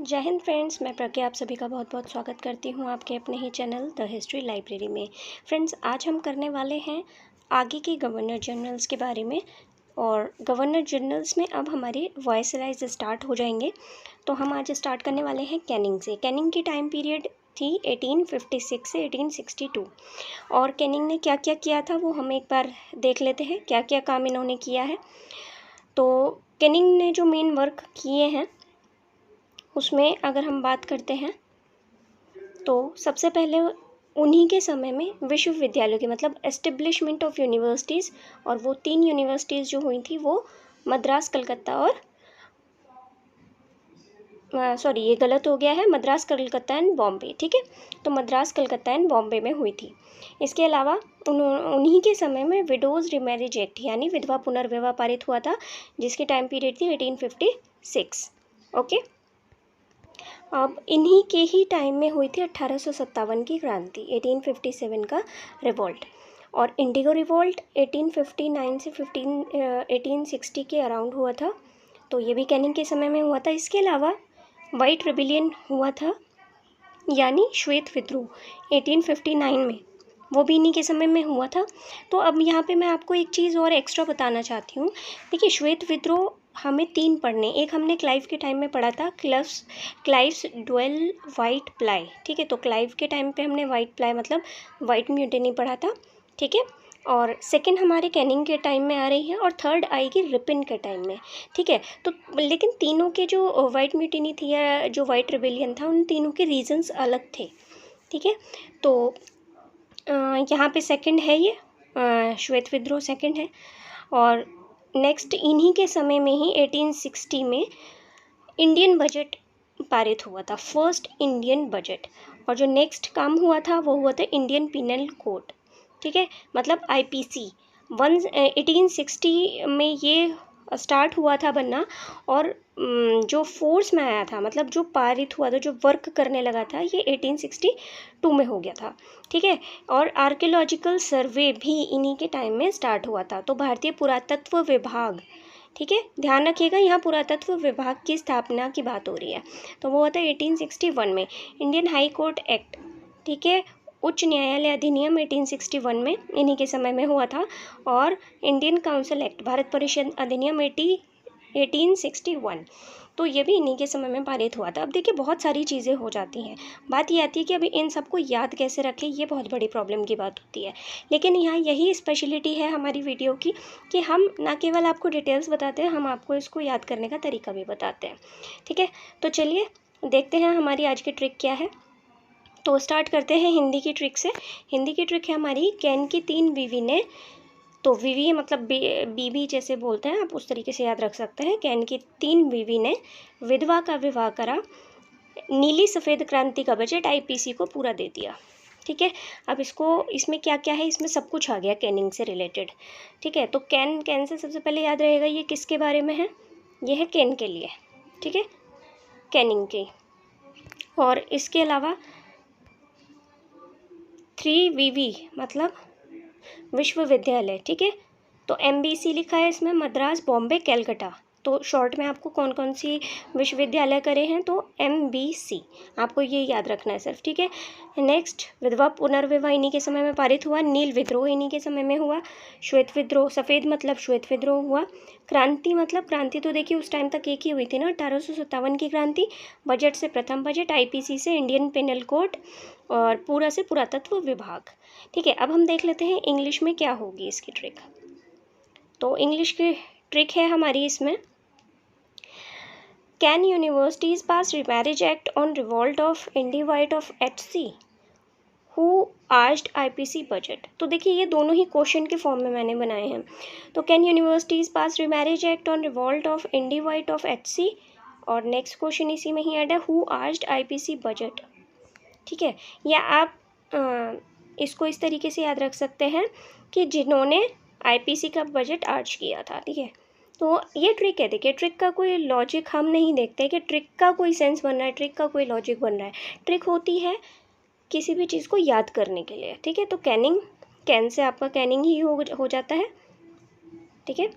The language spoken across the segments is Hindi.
जय हिंद फ्रेंड्स, मैं प्रज्ञा आप सभी का बहुत बहुत स्वागत करती हूँ आपके अपने ही चैनल द हिस्ट्री लाइब्रेरी में। फ्रेंड्स, आज हम करने वाले हैं आगे के गवर्नर जनरल्स के बारे में। और गवर्नर जनरल्स में अब हमारे वायसरायज स्टार्ट हो जाएंगे। तो हम आज स्टार्ट करने वाले हैं कैनिंग से। कैनिंग की टाइम पीरियड थी 1856 से 1862। और कैनिंग ने क्या क्या किया था वो हम एक बार देख लेते हैं, क्या क्या काम इन्होंने किया है। तो कैनिंग ने जो मेन वर्क किए हैं उसमें अगर हम बात करते हैं तो सबसे पहले उन्हीं के समय में विश्वविद्यालयों की मतलब एस्टेब्लिशमेंट ऑफ यूनिवर्सिटीज़, और वो 3 यूनिवर्सिटीज़ जो हुई थी वो मद्रास, कलकत्ता और सॉरी ये गलत हो गया है, मद्रास, कलकत्ता एंड बॉम्बे। ठीक है, तो मद्रास, कलकत्ता एंड बॉम्बे में हुई थी। इसके अलावा उन्हीं के समय में विडोज़ रिमैरिज एक्ट यानी विधवा पुनर्विवाह पारित हुआ था, जिसकी टाइम पीरियड थी 1856। ओके, अब इन्हीं के ही टाइम में हुई थी 1857 की क्रांति, 1857 का रिवॉल्ट। और इंडिगो रिवॉल्ट 1859 से 1860 के अराउंड हुआ था, तो ये भी कैनिंग के समय में हुआ था। इसके अलावा वाइट रिबिलियन हुआ था यानी श्वेत विद्रोह 1859 में, वो भी इन्हीं के समय में हुआ था। तो अब यहाँ पे मैं आपको एक चीज़ और एक्स्ट्रा बताना चाहती हूँ। देखिए, श्वेत विद्रोह हमें 3 पढ़ने, एक हमने क्लाइव के टाइम में पढ़ा था, क्लाइव्स ड्वेल वाइट प्लाई। ठीक है, तो क्लाइव के टाइम पे हमने वाइट प्लाई मतलब वाइट म्यूटिनी पढ़ा था। ठीक है, और सेकंड हमारे कैनिंग के टाइम में आ रही है, और थर्ड आएगी रिपिन के टाइम में। ठीक है, तो लेकिन तीनों के जो वाइट म्यूटिनी थी या जो वाइट रिबिलियन था, उन तीनों के रीजंस अलग थे। ठीक है, तो यहाँ पे सेकंड है ये श्वेत विद्रोह सेकंड है। और नेक्स्ट इन्हीं के समय में ही 1860 में इंडियन बजट पारित हुआ था, फर्स्ट इंडियन बजट। और जो नेक्स्ट काम हुआ था वो हुआ था इंडियन पिनल कोड। ठीक है, मतलब आईपीसी 1860 में ये स्टार्ट हुआ था बनना, और जो फोर्स में आया था मतलब जो पारित हुआ था, जो वर्क करने लगा था, ये 1862 में हो गया था। ठीक है, और आर्कियोलॉजिकल सर्वे भी इन्हीं के टाइम में स्टार्ट हुआ था। तो भारतीय पुरातत्व विभाग, ठीक है, ध्यान रखिएगा यहाँ पुरातत्व विभाग की स्थापना की बात हो रही है, तो वो होता है 1861 में। इंडियन हाई कोर्ट एक्ट, ठीक है, उच्च न्यायालय अधिनियम 1861 में इन्हीं के समय में हुआ था। और इंडियन काउंसिल एक्ट, भारत परिषद अधिनियम 1861, तो ये भी इन्हीं के समय में पारित हुआ था। अब देखिए, बहुत सारी चीज़ें हो जाती हैं, बात ये आती है कि अभी इन सबको याद कैसे रखें, ये बहुत बड़ी प्रॉब्लम की बात होती है। लेकिन यहाँ यही स्पेशलिटी है हमारी वीडियो की कि हम ना केवल आपको डिटेल्स बताते हैं, हम आपको इसको याद करने का तरीका भी बताते हैं। ठीक है, तो चलिए देखते हैं हमारी आज की ट्रिक क्या है। तो स्टार्ट करते हैं हिंदी की ट्रिक से। हिंदी की ट्रिक है हमारी, कैन की 3 बीवी ने, तो बीवी मतलब बीबी जैसे बोलते हैं, आप उस तरीके से याद रख सकते हैं। कैन की 3 बीवी ने विधवा का विवाह करा, नीली सफ़ेद क्रांति का बजट आईपीसी को पूरा दे दिया। ठीक है, अब इसमें क्या क्या है, इसमें सब कुछ आ गया कैनिंग से रिलेटेड। ठीक है, तो कैन से सबसे पहले याद रहेगा ये किसके बारे में है, ये है कैन के लिए। ठीक है, कैनिंग की। और इसके अलावा 3 VV मतलब विश्वविद्यालय। ठीक है, तो MBC लिखा है इसमें, मद्रास, बॉम्बे, कैलकाटा। तो शॉर्ट में आपको कौन कौन सी विश्वविद्यालय करे हैं, तो MBC, आपको ये याद रखना है सिर्फ। ठीक है, नेक्स्ट विधवा पुनर्विवाह इन्हीं के समय में पारित हुआ, नील विद्रोह इन्हीं के समय में हुआ, श्वेत विद्रोह, सफ़ेद मतलब श्वेत विद्रोह हुआ, क्रांति मतलब क्रांति तो देखिए उस टाइम तक एक ही हुई थी ना, 1857 की क्रांति, बजट से प्रथम बजट, आईपीसी से इंडियन पिनल कोड, और पूरा से पुरातत्व विभाग। ठीक है, अब हम देख लेते हैं इंग्लिश में क्या होगी इसकी ट्रिक। तो इंग्लिश की ट्रिक है हमारी इसमें, can universities pass remarriage act on revolt of इंडिवाइट of HC who asked IPC budget. तो देखिए ये दोनों ही क्वेश्चन के फॉर्म में मैंने बनाए हैं। तो can universities pass remarriage act on revolt of इंडिवाइट ऑफ HC, और नेक्स्ट क्वेश्चन इसी में ही ऐड है, हु आस्क्ड आईपीसी बजट। ठीक है, या आप इसको इस तरीके से याद रख सकते हैं कि जिन्होंने आईपीसी का बजट आर्च किया था। ठीक है, तो ये ट्रिक है। देखिए, ट्रिक का कोई लॉजिक हम नहीं देखते कि ट्रिक का कोई सेंस बन रहा है, ट्रिक का कोई लॉजिक बन रहा है। ट्रिक होती है किसी भी चीज़ को याद करने के लिए। ठीक है, तो कैन से आपका कैनिंग ही हो जाता है। ठीक है,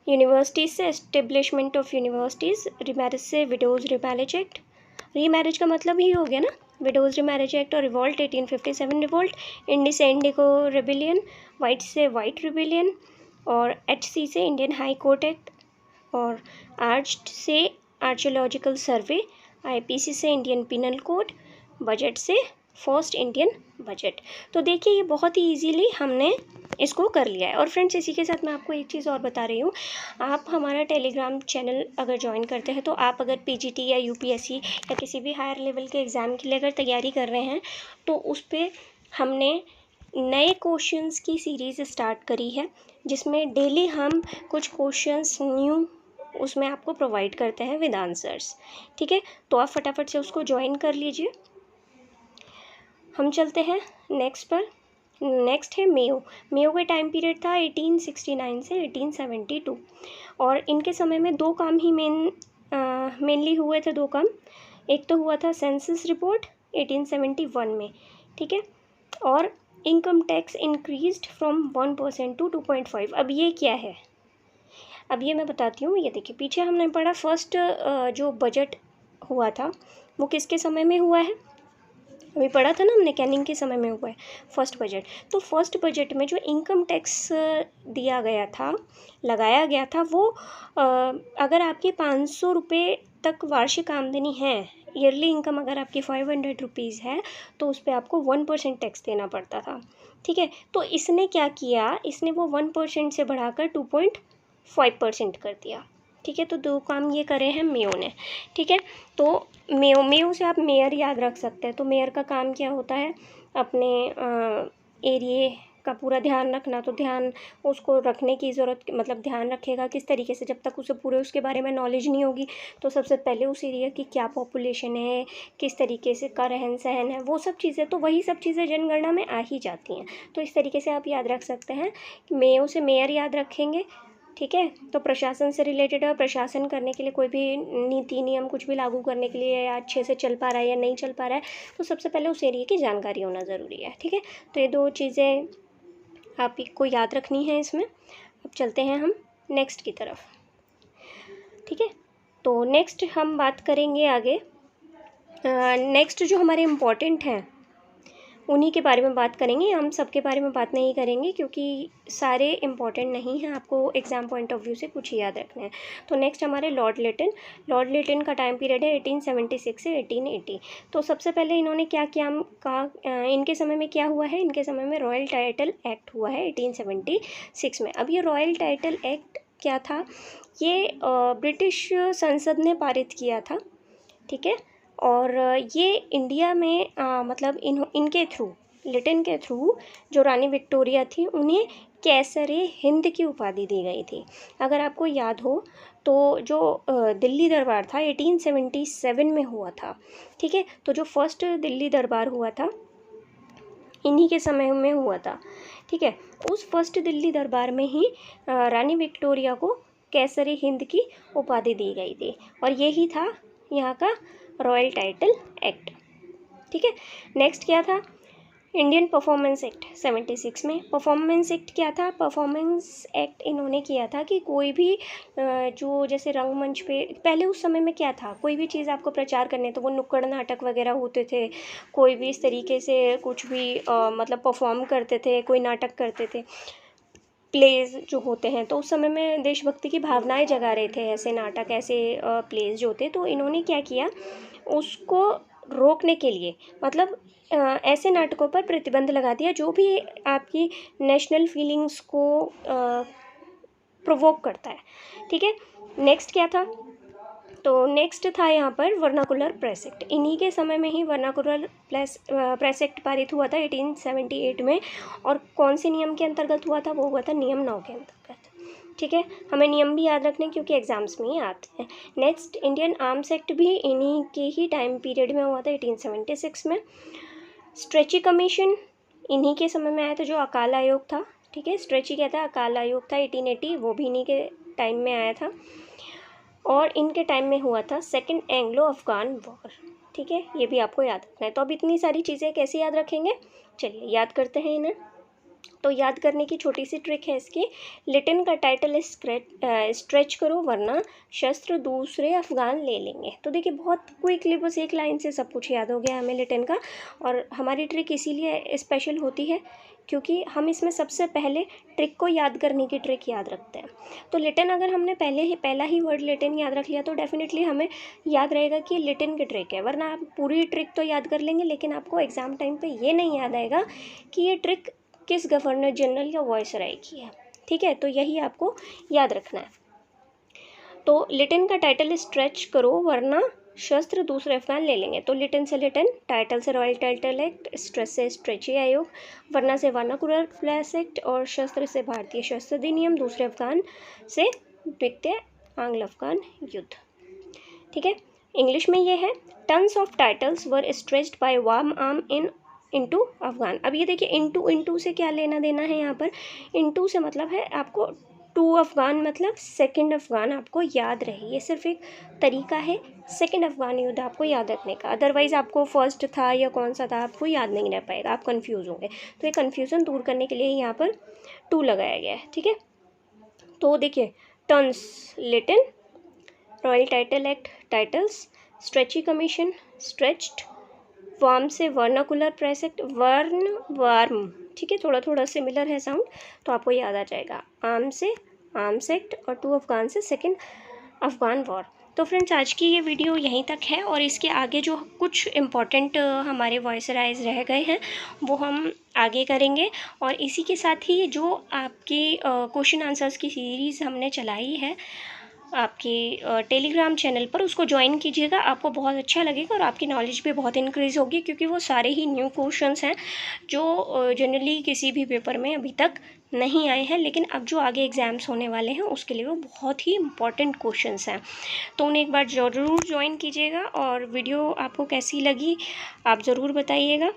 यूनिवर्सिटीज़ से एस्टेब्लिशमेंट ऑफ यूनिवर्सिटीज़, रीमैरिज से विडोज़ रीमैरिज एक्ट, रीमैरिज का मतलब ही हो गया ना विडोज़ रीमैरिज एक्ट, और रिवॉल्ट 1857 रिवॉल्ट, इंडी से इंडिको रिबिलियन, वाइट से वाइट रिबिलियन, और HC से इंडियन हाई कोर्ट एक्ट, और आर्च्ड से आर्चियोलॉजिकल सर्वे, IPC से इंडियन पिनल कोड, बजट से फर्स्ट इंडियन बजट। तो देखिए ये बहुत ही इजीली हमने इसको कर लिया है। और फ्रेंड्स इसी के साथ मैं आपको एक चीज़ और बता रही हूँ, आप हमारा टेलीग्राम चैनल अगर ज्वाइन करते हैं तो आप अगर PGT या UPSC या किसी भी हायर लेवल के एग्ज़ाम के लिए अगर तैयारी कर रहे हैं तो उस पर हमने नए क्वेश्चंस की सीरीज़ स्टार्ट करी है, जिसमें डेली हम कुछ क्वेश्चंस न्यू उसमें आपको प्रोवाइड करते हैं विद आंसर्स। ठीक है, तो आप फटाफट से उसको ज्वाइन कर लीजिए। हम चलते हैं नेक्स्ट पर। नेक्स्ट है मेयो। मेयो का टाइम पीरियड था 1869 से 1872, और इनके समय में दो काम ही मेनली हुए थे, दो काम। एक तो हुआ था सेंसस रिपोर्ट 1871 में, ठीक है, और income tax increased from 1% to 2.5। अब ये क्या है, अब ये मैं बताती हूँ। ये देखिए पीछे हमने पढ़ा फर्स्ट जो बजट हुआ था वो किसके समय में हुआ है, अभी पढ़ा था ना हमने, कैनिंग के समय में हुआ है फर्स्ट बजट। तो फर्स्ट बजट में जो इनकम टैक्स दिया गया था, लगाया गया था, वो अगर आपकी 500 रुपये तक वार्षिक आमदनी है, ईयरली इनकम अगर आपकी 500 रुपीज़ है, तो उस पर आपको 1% टैक्स देना पड़ता था। ठीक है, तो इसने क्या किया, इसने वो 1% से बढ़ाकर 2.5% कर दिया। ठीक है, तो दो काम ये करे हैं मेयो ने। ठीक है, तो मेयो से आप मेयर याद रख सकते हैं। तो मेयर का काम क्या होता है, अपने एरिए का पूरा ध्यान रखना। तो ध्यान उसको रखने की ज़रूरत, मतलब ध्यान रखेगा किस तरीके से, जब तक उसे पूरे उसके बारे में नॉलेज नहीं होगी तो सबसे पहले उस एरिया की क्या पॉपुलेशन है, किस तरीके से का रहन सहन है, वो सब चीज़ें, तो वही सब चीज़ें जनगणना में आ ही जाती हैं। तो इस तरीके से आप याद रख सकते हैं, मेयो से मेयर याद रखेंगे। ठीक है, तो प्रशासन से रिलेटेड है, प्रशासन करने के लिए कोई भी नीति नियम कुछ भी लागू करने के लिए, या अच्छे से चल पा रहा है या नहीं चल पा रहा है, तो सबसे पहले उस एरिया की जानकारी होना ज़रूरी है। ठीक है, तो ये दो चीज़ें आपको याद रखनी है इसमें। अब चलते हैं हम नेक्स्ट की तरफ। ठीक है, तो नेक्स्ट हम बात करेंगे आगे। नेक्स्ट जो हमारे इम्पोर्टेंट हैं उन्हीं के बारे में बात करेंगे, हम सबके बारे में बात नहीं करेंगे क्योंकि सारे इम्पॉर्टेंट नहीं हैं, आपको एग्ज़ाम पॉइंट ऑफ व्यू से कुछ ही याद रखना है। तो नेक्स्ट हमारे लॉर्ड लिटन। लॉर्ड लिटन का टाइम पीरियड है 1876 से 1880। तो सबसे पहले इन्होंने क्या किया, इनके समय में क्या हुआ है, इनके समय में रॉयल टाइटल एक्ट हुआ है 1876 में। अब ये रॉयल टाइटल एक्ट क्या था, ये ब्रिटिश संसद ने पारित किया था। ठीक है, और ये इंडिया में मतलब इनके थ्रू, लिटन के थ्रू जो रानी विक्टोरिया थी उन्हें कैसरे हिंद की उपाधि दी गई थी। अगर आपको याद हो तो जो दिल्ली दरबार था 1877 में हुआ था। ठीक है, तो जो फर्स्ट दिल्ली दरबार हुआ था इन्हीं के समय में हुआ था। ठीक है, उस फर्स्ट दिल्ली दरबार में ही रानी विक्टोरिया को कैसरे हिंद की उपाधि दी गई थी, और यही था यहाँ का रॉयल टाइटल एक्ट। ठीक है, नेक्स्ट क्या था, इंडियन परफॉर्मेंस एक्ट 76 में। परफॉर्मेंस एक्ट क्या था, परफॉर्मेंस एक्ट इन्होंने किया था कि कोई भी जो जैसे रंगमंच पे, पहले उस समय में क्या था, कोई भी चीज़ आपको प्रचार करने तो वो नुक्कड़ नाटक वगैरह होते थे, कोई भी इस तरीके से कुछ भी मतलब परफॉर्म करते थे, कोई नाटक करते थे, प्लेज जो होते हैं, तो उस समय में देशभक्ति की भावनाएं जगा रहे थे ऐसे नाटक, ऐसे प्लेज जो होते। तो इन्होंने क्या किया, उसको रोकने के लिए, मतलब ऐसे नाटकों पर प्रतिबंध लगा दिया जो भी आपकी नेशनल फीलिंग्स को प्रोवोक करता है। ठीक है, नेक्स्ट क्या था, तो नेक्स्ट था यहाँ पर वर्नाकुलर प्रेस एक्ट। इन्हीं के समय में ही वर्नाकुलर प्रेस एक्ट पारित हुआ था 1878 में, और कौन से नियम के अंतर्गत हुआ था, वो हुआ था नियम 9 के अंतर्गत। ठीक है, हमें नियम भी याद रखने क्योंकि एग्जाम्स में ही आते हैं। नेक्स्ट इंडियन आर्म्स एक्ट भी इन्हीं के ही टाइम पीरियड में हुआ था 1876 में। स्ट्रेची कमीशन इन्हीं के समय में आया था, जो अकाल आयोग था। ठीक है, स्ट्रेची क्या था, अकाल आयोग था 1880, वो भी इन्हीं के टाइम में आया था, और इनके टाइम में हुआ था सेकंड एंग्लो अफगान वॉर। ठीक है, ये भी आपको याद रखना है। तो अब इतनी सारी चीज़ें कैसे याद रखेंगे, चलिए याद करते हैं इन्हें। तो याद करने की छोटी सी ट्रिक है इसकी। लिटन का टाइटल स्ट्रेच करो वरना शस्त्र दूसरे अफ़गान ले लेंगे। तो देखिए बहुत क्विकली बस एक लाइन से सब कुछ याद हो गया हमें लिटन का। और हमारी ट्रिक इसीलिए स्पेशल होती है क्योंकि हम इसमें सबसे पहले ट्रिक को याद करने की ट्रिक याद रखते हैं। तो लिटन अगर हमने पहला ही वर्ड लिटन याद रख लिया तो डेफिनेटली हमें याद रहेगा कि लिटन की ट्रिक है। वरना आप पूरी ट्रिक तो याद कर लेंगे लेकिन आपको एग्ज़ाम टाइम पे ये नहीं याद आएगा कि ये ट्रिक किस गवर्नर जनरल या वायसराय की है। ठीक है, तो यही आपको याद रखना है। तो लिटन का टाइटल स्ट्रेच करो वरना शस्त्र दूसरे अफगान ले लेंगे। तो लिटन से लिटन, टाइटल से रॉयल टाइटल एक्ट, स्ट्रेच से स्ट्रेची आयोग, वरना से वर्नाकुलर प्लेस एक्ट और शस्त्र से भारतीय शस्त्र अधिनियम, दूसरे अफगान से द्वितीय आंग्ल अफगान युद्ध। ठीक है, इंग्लिश में ये है tons of titles were stretched by warm arm into Afghan. अब ये देखिए इनटू से क्या लेना देना है यहाँ पर। इनटू से मतलब है आपको टू अफगान मतलब सेकंड अफगान आपको याद रहे। ये सिर्फ एक तरीका है सेकंड अफगान युद्ध आपको याद रखने का। अदरवाइज़ आपको फर्स्ट था या कौन सा था आपको याद नहीं रह पाएगा, आप कन्फ्यूज़ होंगे। तो ये कन्फ्यूज़न दूर करने के लिए यहाँ पर टू लगाया गया है। ठीक है, तो देखिए turns Lytton, royal title act titles, Strachey commission stretched, warm से वर्नाकुलर प्रेस एक्ट वार्म। ठीक है, थोड़ा थोड़ा सिमिलर है साउंड तो आपको याद आ जाएगा। आर्म्स एक्ट और टू अफगान से सेकंड अफगान वॉर। तो फ्रेंड्स आज की ये वीडियो यहीं तक है और इसके आगे जो कुछ इम्पॉर्टेंट हमारे वॉइसराइज रह गए हैं वो हम आगे करेंगे। और इसी के साथ ही जो आपकी क्वेश्चन आंसर्स की सीरीज़ हमने चलाई है आपकी टेलीग्राम चैनल पर, उसको ज्वाइन कीजिएगा। आपको बहुत अच्छा लगेगा और आपकी नॉलेज भी बहुत इंक्रीज़ होगी क्योंकि वो सारे ही न्यू क्वेश्चंस हैं जो जनरली किसी भी पेपर में अभी तक नहीं आए हैं, लेकिन अब जो आगे एग्ज़ाम्स होने वाले हैं उसके लिए वो बहुत ही इंपॉर्टेंट क्वेश्चंस हैं। तो उन्हें एक बार ज़रूर ज्वाइन कीजिएगा और वीडियो आपको कैसी लगी आप ज़रूर बताइएगा।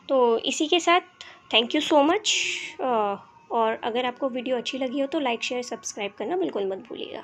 तो इसी के साथ थैंक यू सो मच। और अगर आपको वीडियो अच्छी लगी हो तो लाइक शेयर सब्सक्राइब करना बिल्कुल मत भूलिएगा।